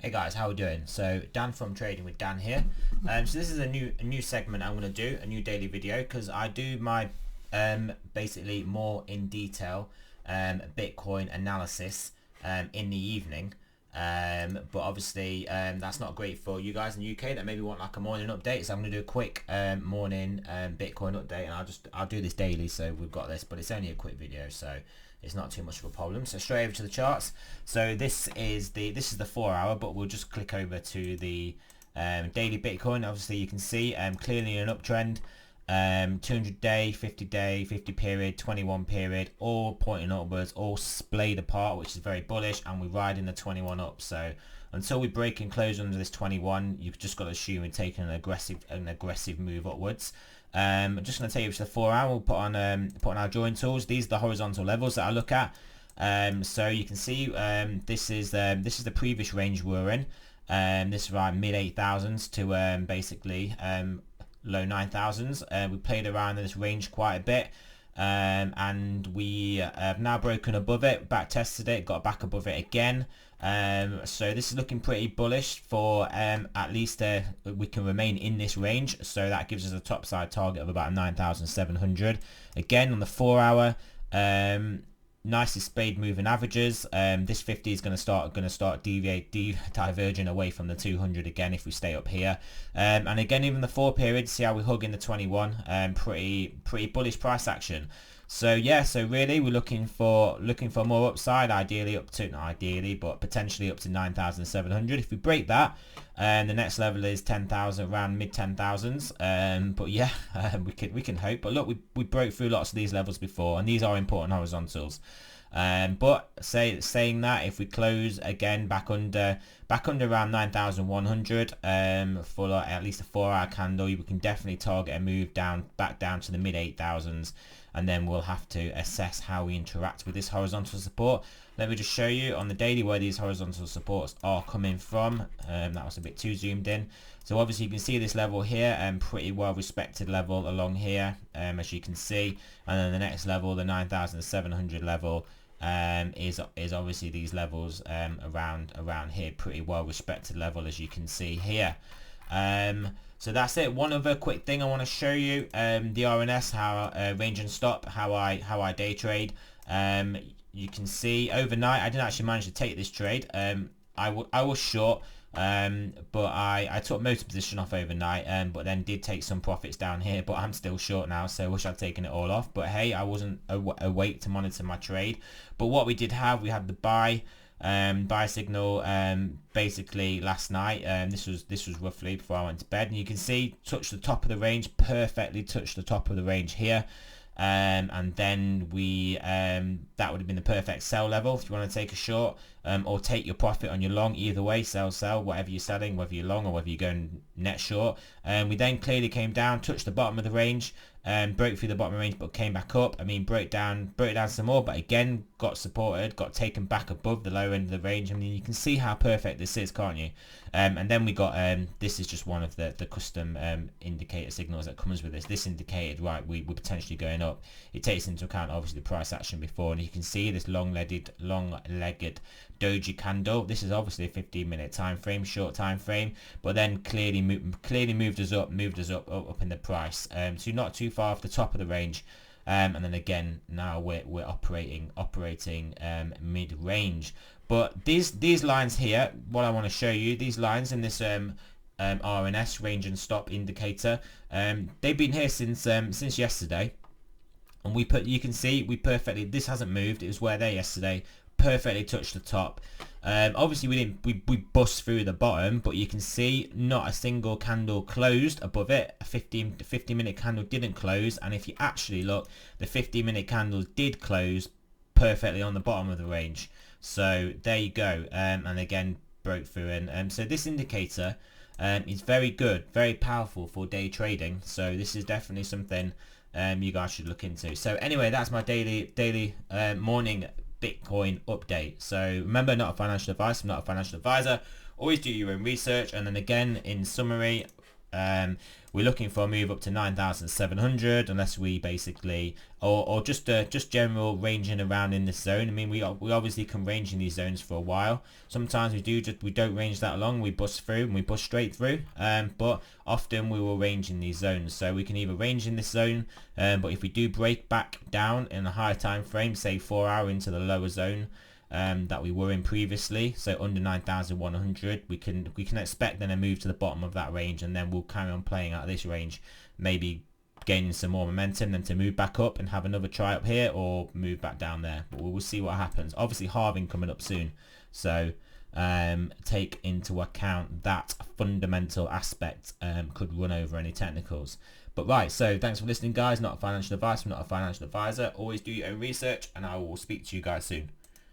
Hey guys, how are we doing? So Dan from Trading with Dan here. So this is a new segment I'm going to do, a new daily video, because I do my basically more in detail Bitcoin analysis in the evening. But obviously that's not great for you guys in the UK that maybe want like a morning update. So I'm going to do a quick morning Bitcoin update, and I'll do this daily. So we've got this, but it's only a quick video, so it's not too much of a problem. So straight over to the charts. So this is the 4 hour, but we'll just click over to the daily Bitcoin. Obviously you can see clearly an uptrend. 200 day, 50 day, 50 period, 21 period, all pointing upwards, all splayed apart, which is very bullish, and we're riding the 21 up. So until we break and close under this 21, you've just got to assume we're taking an aggressive move upwards. I'm just going to take you to the 4 hour. We'll put on our drawing tools. These are the horizontal levels that I look at. So you can see this is the previous range we're in. This is around mid 8,000s to basically low 9,000s. We played around in this range quite a bit, and we have now broken above it, back tested it, got back above it again. So this is looking pretty bullish for at least we can remain in this range. So that gives us a top side target of about 9,700. Again on the 4 hour, nicely spade moving averages. This 50 is going to start diverging away from the 200 again if we stay up here. And again, even the 4 period, see how we hug in the 21. Pretty bullish price action. So yeah, so really we're looking for more upside, ideally up to, not ideally, but potentially up to 9,700. If we break that, the next level is 10,000, around mid 10,000s. But yeah, we can hope. But look, we broke through lots of these levels before, and these are important horizontals. But saying that, if we close again back under around 9,100 for at least a 4 hour candle, we can definitely target a move back down to the mid 8,000s, and then we'll have to assess how we interact with this horizontal support. Let me just show you on the daily where these horizontal supports are coming from. That was a bit too zoomed in. So obviously you can see this level here, pretty well respected level along here, as you can see, and then the next level, the 9,700 level, is obviously these levels around here, pretty well respected level, as you can see here. So that's it. One other quick thing I want to show you, the RNS, how range and stop, how I day trade. You can see overnight I didn't actually manage to take this trade. I was short, but I took most of the position off overnight, but then did take some profits down here, but I'm still short now, so I wish I'd taken it all off. But hey, I wasn't awake to monitor my trade. But what we did have, we had the buy signal basically last night. This was roughly before I went to bed, and you can see touch the top of the range, perfectly touched the top of the range here. And then we that would have been the perfect sell level if you want to take a short, or take your profit on your long. Either way, sell, whatever you're selling, whether you're long or whether you're going net short. We then clearly came down, touched the bottom of the range, broke through the bottom of the range, but came back up. I mean, broke down some more, but again got supported, got taken back above the lower end of the range. I mean, you can see how perfect this is, can't you? And then we got this is just one of the custom indicator signals that comes with this. This indicated, right, we're potentially going up. It takes into account obviously the price action before, and you can see this long-legged doji candle. This is obviously a 15-minute time frame, short time frame, but then clearly moved us up in the price. So not too far off the top of the range. And then again, now we're operating mid-range. But these lines here, what I want to show you, these lines in this RNS, range and stop indicator, they've been here since yesterday, and you can see we perfectly, this hasn't moved. It was where they yesterday, perfectly touched the top. Obviously we bust through the bottom, but you can see not a single candle closed above it. A 15-minute candle didn't close, and if you actually look, the 15-minute candle did close perfectly on the bottom of the range. So there you go, and again broke through. And so this indicator is very good, very powerful for day trading. So this is definitely something you guys should look into. So anyway, that's my daily morning Bitcoin update. So remember, not a financial advice, I'm not a financial advisor. Always do your own research. And then again, in summary, We're looking for a move up to 9,700 unless we basically, or just general ranging around in this zone. I mean, we obviously can range in these zones for a while. Sometimes we don't range that long, we bust through and we bust straight through, but often we will range in these zones. So we can either range in this zone, but if we do break back down in a higher time frame, say 4 hour into the lower zone that we were in previously, so under 9,100, we can expect then a move to the bottom of that range, and then we'll carry on playing out of this range, maybe gaining some more momentum, then to move back up and have another try up here, or move back down there. But we'll see what happens. Obviously halving coming up soon, so take into account that fundamental aspect could run over any technicals. But right, so thanks for listening, guys. Not a financial advice, I'm not a financial advisor. Always do your own research, and I will speak to you guys soon.